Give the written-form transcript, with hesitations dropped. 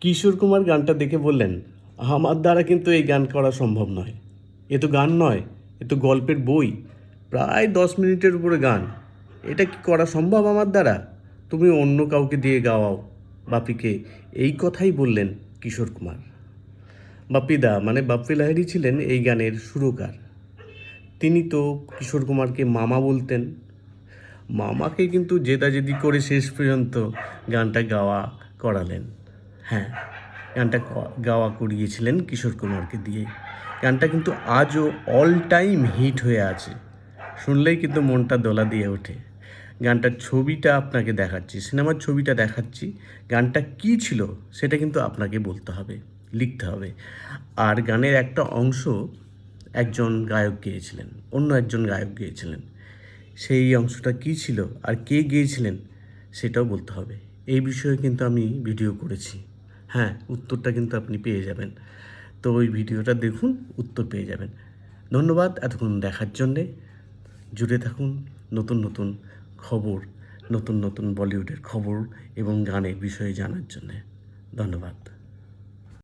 কিশোর কুমার গানটা দেখে বললেন, আমার দ্বারা কিন্তু এই গান করা সম্ভব নয়। এ তো গান নয়, এ তো গল্পের বই। প্রায় 10 মিনিটের উপরে গান। এটা কি করা সম্ভব আমার দ্বারা? তুমি অন্য কাউকে দিয়ে গাওয়াও বাপিকে। এই কথাই বললেন কিশোর কুমার। বাপ্পিদা মানে বাপ্পি লাহিড়ী ছিলেন এই গানের সুরকার। তিনি তো কিশোর কুমারকে মামা বলতেন। মামাকে কিন্তু জেদাজেদি করে শেষ পর্যন্ত গানটা গাওয়া করালেন। হ্যাঁ, গানটা গাওয়া করিয়েছিলেন কিশোর কুমারকে দিয়ে। গানটা কিন্তু আজও অল টাইম হিট হয়ে আছে। শুনলেই কিন্তু মনটা দোলা দিয়ে ওঠে। গানটার ছবিটা আপনাকে দেখাচ্ছি, সিনেমার ছবিটা দেখাচ্ছি। গানটা কী ছিল সেটা কিন্তু আপনাকে বলতে হবে, লিখতে হবে। আর গানের একটা অংশ একজন গায়ক গেয়েছিলেন, অন্য একজন গায়ক গেয়েছিলেন। সেই অংশটা কী ছিল আর কে গেয়েছিলেন সেটাও বলতে হবে। এই বিষয়ে কিন্তু আমি ভিডিও করেছি। হ্যাঁ, উত্তরটা কিন্তু আপনি পেয়ে যাবেন। তো ওই ভিডিওটা দেখুন, উত্তর পেয়ে যাবেন। ধন্যবাদ এতক্ষণ দেখার জন্যে। জুড়ে থাকুন নতুন নতুন খবর, নতুন নতুন বলিউডের খবর এবং গানের বিষয়ে জানার জন্যে। ধন্যবাদ।